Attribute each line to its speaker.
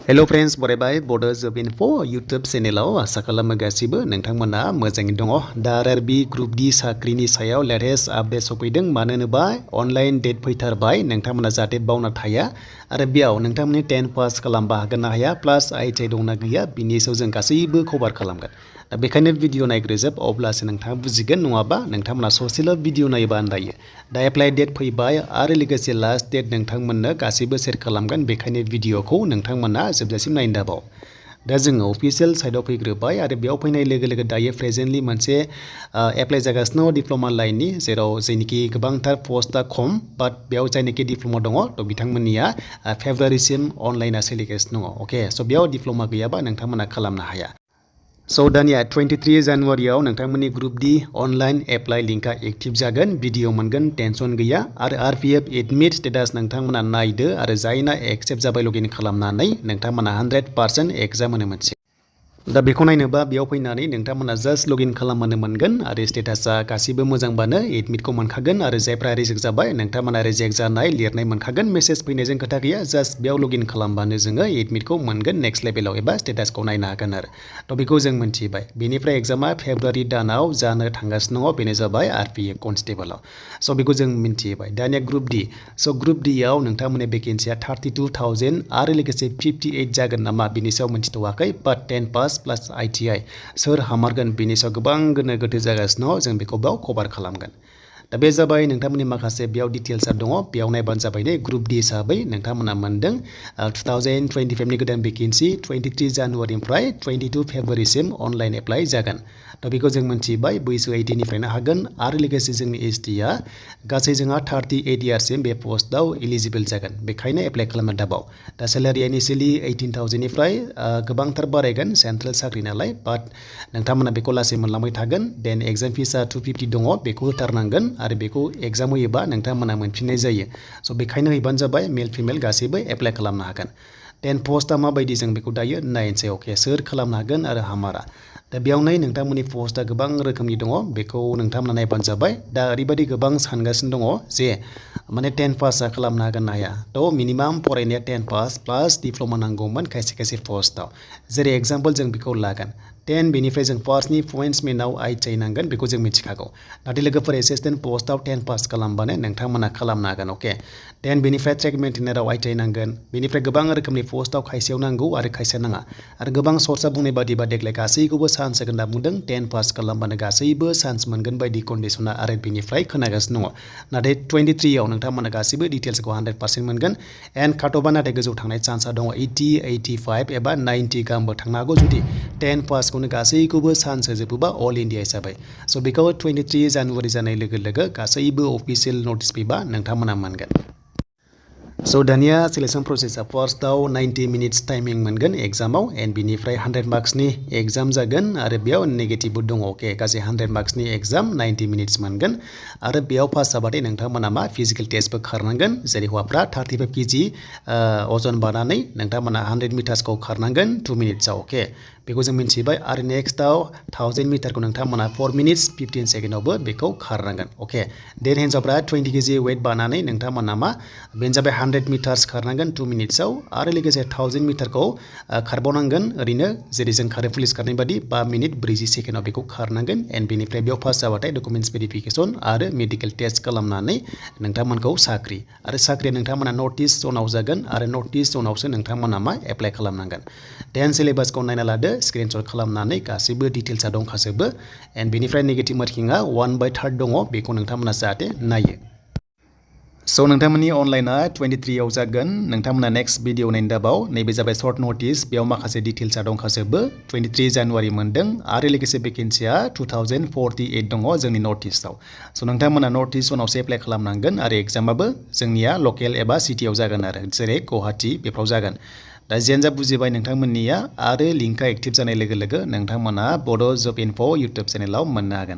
Speaker 1: Hello friends, बरायबाय Bodojobinfo YouTube चेनेलाव आसा खालामो गासिबो नोंथांमोना मोजाङै दङ। दा RRB ग्रुप डी साख्रिनि सायाव लेटेस्ट आपडेट सफैदों। मानो होनोबा अनलाइन डेट फैथारबाय, नोंथांमोना जाहाथे बावना थाया आरो बेयाव नोंथांमोननि 10 पास खालामबा हागोन ना हाया प्लास ITI दंना गैया बिनि सायाव जों गासैबो कभार खालामगोन। दा बेखायनो भिडिअ नायग्रोजोब अब्लासो नोंथाङा बुजिगोन, नङाबा नोंथांमोना ससेल' भिडिअ नायोबा आन्दायो। दा एप्लाइ डेट फैबाय आरो लोगोसे लास्ट डेट नोंथांमोननो गासैबो शेयार खालामगोन, बेखायनो भिडिअखौ नोंथांमोना जोबजासिम नायनो दाबाव। दा जोङो अफिसियेल साइडआव फैग्रोबाय आरो बेयाव फैनाय लोगो लोगो दायो प्रेजेन्टलि मोनसे एप्लाइ जागासिनो डिप्ल'मा लाइननि, जेराव जायनोखि गोबांथार पस्टआ खम, बाट बेयाव जायनोखि डिप्ल'मा दङ थ' बिथांमोननिया फेब्रुवारिसिम अनलाइना सोलिगासिनो दङ। अके, स' बेयाव डिप्ल'मा गैयाबा नोंथांमोना खालामनो हाया। स' दानिया 23 जानुवारियाव नोंथांमोननि ग्रुप डी अनलाइन एप्लाइ लिंकआ एक्टिभ जागोन, भिडिअ मोनगोन, टेनसन गैया। आरो RPF एडमिट स्टेटास नोंथांमोना नायदो आरो जायना एक्सेप्ट जाबाय लगइन खालामनानै नोंथांमोना 100% एग्जाम होनो मोनसे। दा बेखौ नायनोबा बेयाव फैनानै नोंथांमोना जास्ट लगइन खालामनो मोनगोन आरो स्टेटासा गासिबो मोजांबानो एडमिटखौ मोनखागोन। आरो जायफ्रा रिजेक्ट जाबाय नोंथांमोना रिजेक्ट जानाय लिरनाय मोनखागोन, मेसेज फैनायजों खोथा गैया, जास्ट बेयाव लगइन खालामबानो जोङो एडमिटखौ मोनगोन, नेक्स्ट लेभेलाव एबा स्टेटासखौ नायनो हागोन आरो। थ' बेखौ जों मिन्थिबाय। बेनिफ्राय एग्जामा फेब्रुवारि दानाव जानो थांगासिनो दङ, बेनो जाबाय RPF कनस्टेबलाव। स' बेखौ जों मिन्थिबाय। दानिया ग्रुप डी, स' ग्रुप डीआव नोंथांमोननि भेकेन्सिया 32,000 आरो लोगोसे 58 जागोन नामा बिनि सायाव मिन्थिथ'वाखै, बाट 10 पास प्लास ITI सोर हामारगोन बिनि सायाव गोबां गोनो गोथो जागासिनो दङ, जों बेखौ बेयाव कभार खालामगोन। दा बे जाबाय नोंथांमोननि माखासे बेयाव डिटेल्सआ दङ, बेयाव नायबानो जाबाय दे। ग्रुप डी हिसाबै नोंथांमोना मोनदों 2025नि गोदान भेकेन्सि 23 जानुवारिनिफ्राय 22 फेब्रुवारिसिम अनलाइन एप्लाइ जागोन। दा बेखौ जों मिन्थिबाय, बैसो 18निफ्रायनो हागोन आरो लोगोसे जोंनि STआ गासै जोंहा 38 इयार्ससिम बे पस्टआव इलिजिबोल जागोन, बेखायनो एप्लाइ खालामनो दाबाव। दा सेलारिया इनिशियेलि 18,000निफ्राय गोबांथार बारायगोन, सेन्ट्रेल साख्रि नालाय, बाट नोंथांमोना बेखौ लासै मोनलांबाय थागोन। देन एग्जाम फिसआ 250 दङ, बेखौ होथारनांगोन आरो बेखौ एग्जाम होयोबा नोंथांमोना मोनफिननाय जायो। स' बेखायनो हैबानो जाबाय, मेल फिमेल गासैबो एप्लाइ खालामनो हागोन। देन पस्टआ माबायदि जों बेखौ दायो नायनोसै। अके, सोर खालामनो हागोन आरो हामारा। दा बेयावनो नोंथांमोननि पस्टआ गोबां रोखोमनि दङ, बेखौ नोंथांमोना नायबानो जाबाय। दा ओरैबायदि गोबां सानगासिनो दङ जे माने 10 पासआ खालामनो हागोन ना हाया। थ' मिनिमाम फरायनाया 10 पास प्लास डिप्ल'मा नांगौमोन खायसे खायसे पस्टआव। जेरै एग्जाम्पल जों बेखौ लागोन 10, बेनिफ्राय जों फार्स्टनि पइन्ट्समेनाव ITI नांगोन, बेखौ जों मिथिखागौ। नाथाय लोगोफोर एसिस्टेन्ट पस्टआव 10 पास खालामबानो नोंथांमोना खालामनो हागोन। अके, देन बेनिफ्राय ट्रेक मेन्टेनाराव ITI नांगोन, बेनिफ्राय गोबां रोखोमनि पस्टआव खायसेयाव नांगौ आरो खायसेया नाङा। आरो गोबां सर्सआ बुंनाय बादिबा देग्लाय गासैखौबो चान्स होगोन होनना बुंदों, 10 पास खालामबानो गासैबो चान्स मोनगोन बायदि कन्डिसना RRBनिफ्राय खोनागासिनो दङ। नाथाय 23आव नोंथांमोना गासैबो डिटेल्सखौ 100% मोनगोन। एन्ड काटअफआ नाथाय गोजौ थांनाय चान्सआ दङ, 80, 85 एबा 90 गाहामबो थांनो हागौ जुदि 10 पासखौनो गासैखौबो चान्स होजोबोबा अल इन्डिया हिसाबै। स' बेखौ 23 जानुवारि जानाय लोगो लोगो गासैबो अफिसियेल नटिस फैबा नोंथांमोना मोनगोन। स' दानिया सिलेक्सन प्रसेसआ फार्स्टआव 90 मिनिट्स टाइमिं मोनगोन एग्जामाव, एन्ड बिनिफ्राय 100 मार्क्सनि एग्जाम जागोन आरो बेयाव नेगेटिभबो दङ। अके, गासै 100 मार्क्सनि एग्जाम 90 मिनिट्स मोनगोन आरो बेयाव पास जाबाथाय नोंथांमोना मा फिजिकेल टेस्टबो खारनांगोन। जेरै हौवाफ्रा 35 केजि अजन बानानै नोंथांमोना 100 मिटार्सखौ खारनांगोन 2 मिनिट्सआव। अके, बेखौ जों मिन्थिबाय। आरो नेक्स्टआव 1000 मिटारखौ नोंथांमोना 4 मिनिट्स 15 सेकेन्डआवबो बेखौ खारनांगोन। अके, देन हिन्जावफ्रा 20 केजि वेट बानानै नोंथांमोना मा बेनो जाबाय 100 मिटार्स खारनांगोन 2 मिनिट्सआव आरो लोगोसे 1000 मिटारखौ खारबावनांगोन ओरैनो जेरै जों खारो पुलिस खारनाय बादि 5 मिनिट 40 सेकेन्डआव बेखौ खारनांगोन। एन्ड बेनिफ्राय बेयाव पास जाबाथाय डकुमेन्टस भेरिफिकेसन आरो मेडिकेल टेस्ट खालामनानै नोंथांमोनखौ साख्रि, आरो साख्रिया नोंथांमोना नर्थ इस्ट जनाव जागोन आरो नर्थ इस्ट जनावसो नोंथांमोना मा एप्लाइ खालामनांगोन। देन सिलेबासखौ नायना लादो, स्क्रिनशट खालामनानै गासैबो डिटेल्सआ दंखाजोबो। एन्ड बेनिफ्राय नेगेटिभ मार्किंआ 1/3 दङ, बेखौ नोंथांमोना जाहाथे नायो। स' नोंथांमोननि अनलाइना 23आव जागोन, नोंथांमोना नेक्स्ट भिडिअ नायनो दाबाव। नैबे जाबाय सर्ट नटिस, बेयाव माखासे डिटेल्सआ दंखाजोबो। 23 जानुवारि मोनदों आरो लोगोसे भेकेन्सिया 2048 दङ जोंनि नर्थ इस्टआव। स' नोंथांमोना नर्थ इस्ट जनावसो एप्लाइ खालामनांगोन आरो एग्जामाबो जोंनिया लकेल एबा सिटियाव जागोन आरो जेरै गुवाहाटि बेफ्राव जागोन। दा जियानो जा बुजिबाय नोंथांमोननिया, आरो लिंकआ एक्टिभ जानाय लोगो लोगो नोंथांमोना बड'जबिनफो इउटुब चेनेलाव मोननो हागोन।